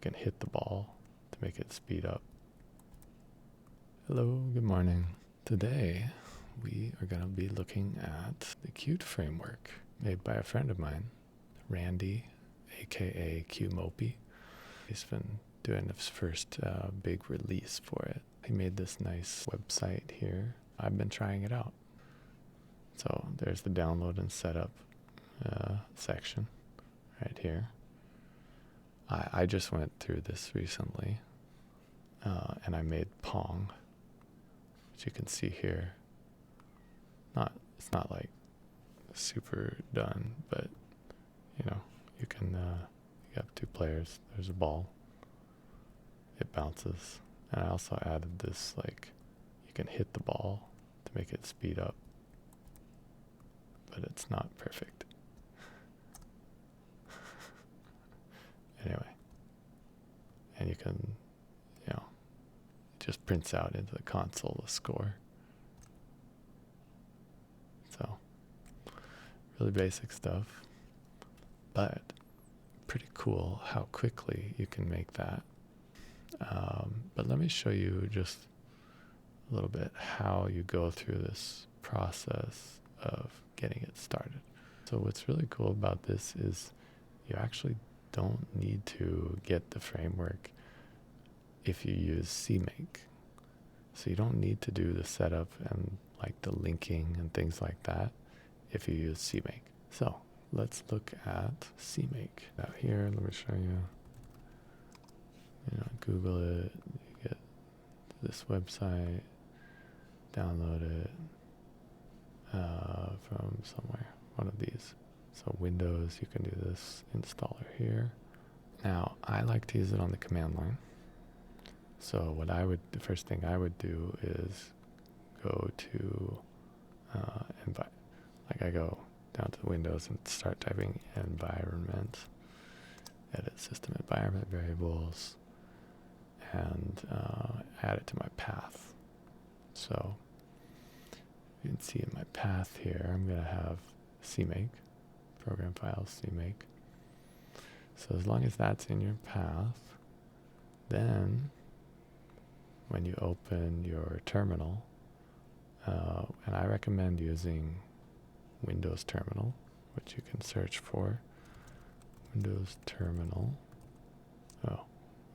can hit the ball to make it speed up. Hello, good morning. Today we are going to be looking at the Qt framework made by a friend of mine, Randy, aka QMopy. He's been doing his first big release for it. He made this nice website here. I've been trying it out. So there's the download and setup section right here. I just went through this recently and I made Pong, which you can see here. It's not like super done, but you know, you can you have two players. There's a ball. It bounces. And I also added this, like, you can hit the ball to make it speed up, but it's not perfect. Anyway, and you can, it just prints out into the console the score. So, really basic stuff, but pretty cool how quickly you can make that. But let me show you just a little bit how you go through this process of getting it started. So what's really cool about this is you actually don't need to get the framework if you use CMake. So you don't need to do the setup and like the linking and things like that if you use CMake. So let's look at CMake. Now here, let me show you. Google it, you get this website, download it from somewhere, one of these. So Windows, you can do this installer here. Now, I like to use it on the command line. So the first thing I would do is go to, I go down to Windows and start typing environment, edit system environment variables, and add it to my path. So you can see in my path here, I'm going to have CMake, program files CMake. So as long as that's in your path, then when you open your terminal, and I recommend using Windows Terminal, which you can search for, Windows Terminal. Oh,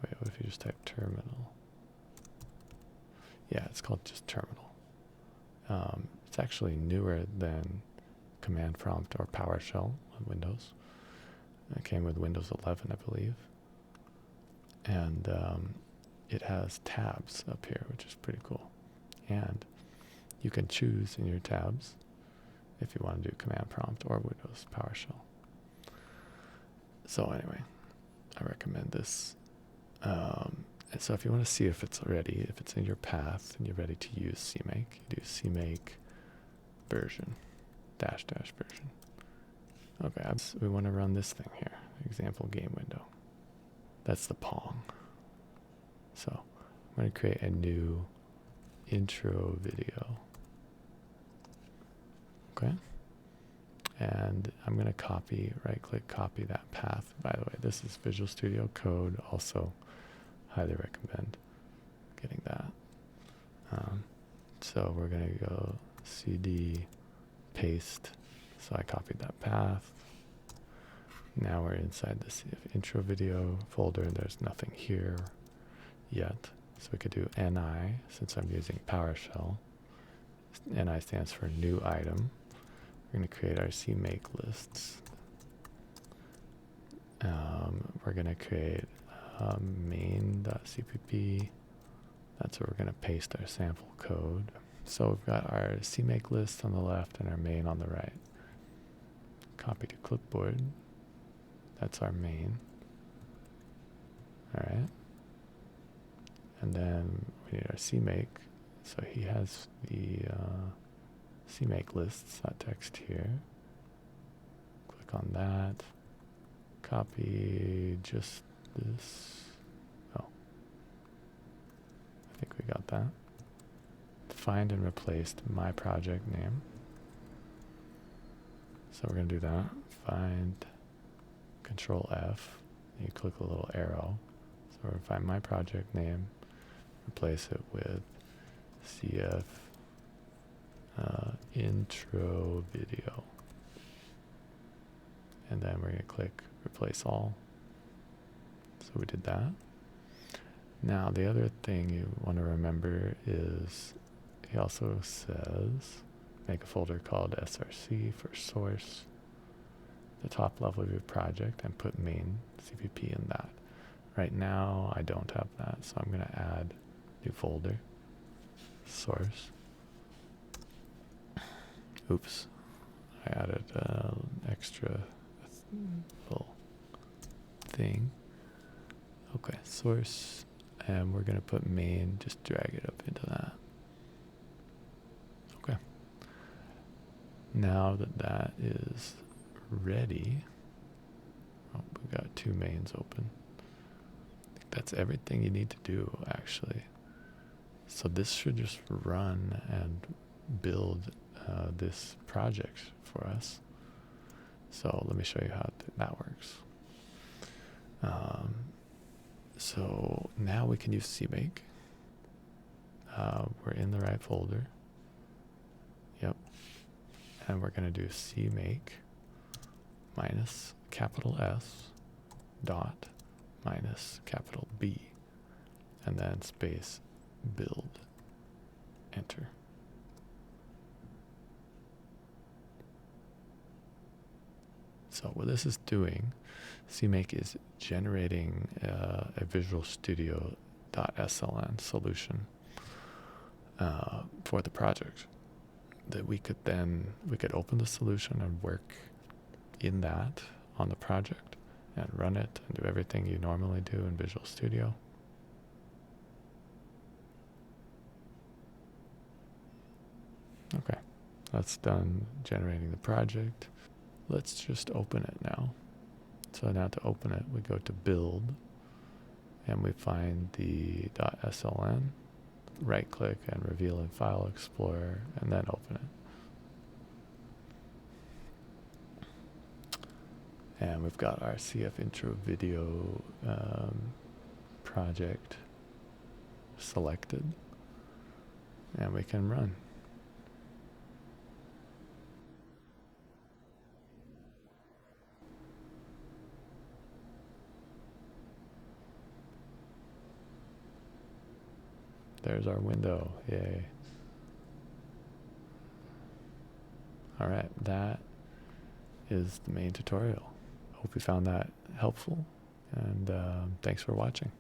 wait, what if you just type terminal? Yeah, it's called just terminal. It's actually newer than Command Prompt or PowerShell on Windows. It came with Windows 11, I believe. And it has tabs up here, which is pretty cool. And you can choose in your tabs if you want to do Command Prompt or Windows PowerShell. So anyway, I recommend this. And so if you want to see if it's ready, if it's in your path and you're ready to use CMake, you do CMake version, -- version. Okay, we want to run this thing here, example game window. That's the Pong. So I'm going to create a new intro video. Okay. And I'm going to right-click, copy that path. By the way, this is Visual Studio Code. Also, highly recommend getting that. So we're going to go CD, paste. So I copied that path. Now we're inside this intro video folder. There's nothing here yet. So we could do NI, since I'm using PowerShell. NI stands for new item. We're going to create our CMake lists. We're going to create main.cpp. That's where we're going to paste our sample code. So we've got our CMake list on the left and our main on the right. Copy to clipboard. That's our main. All right. And then we need our CMake. So he has the CMake lists.txt here. Click on that. Copy just this. Oh, I think we got that. Find and replaced my project name. So we're going to do that. Find, Control F. You click a little arrow. So we'll find my project name, replace it with CF intro video. And then we're going to click replace all. So we did that. Now the other thing you want to remember is he also says make a folder called SRC for source, the top level of your project, and put main CPP in that. Right now I don't have that, so I'm going to add new folder, source. Oops, I added an extra little thing. Okay, source, and we're going to put main, just drag it up into that. Okay. Now that that is ready, oh, we got two mains open. I think that's everything you need to do, actually. So this should just run and build this project for us. So let me show you how that works. So now we can use CMake. We're in the right folder. Yep. And we're going to do CMake minus capital S dot minus capital B, and then space build, enter. So what this is doing, CMake is generating a Visual Studio .sln solution for the project that we could open the solution and work in that on the project and run it and do everything you normally do in Visual Studio. Okay, that's done generating the project. Let's just open it now. So now to open it, we go to build and we find the .sln, right click and reveal in File Explorer, and then open it. And we've got our CF intro video project selected, and we can run. There's our window, yay. All right, that is the main tutorial. Hope you found that helpful, and thanks for watching.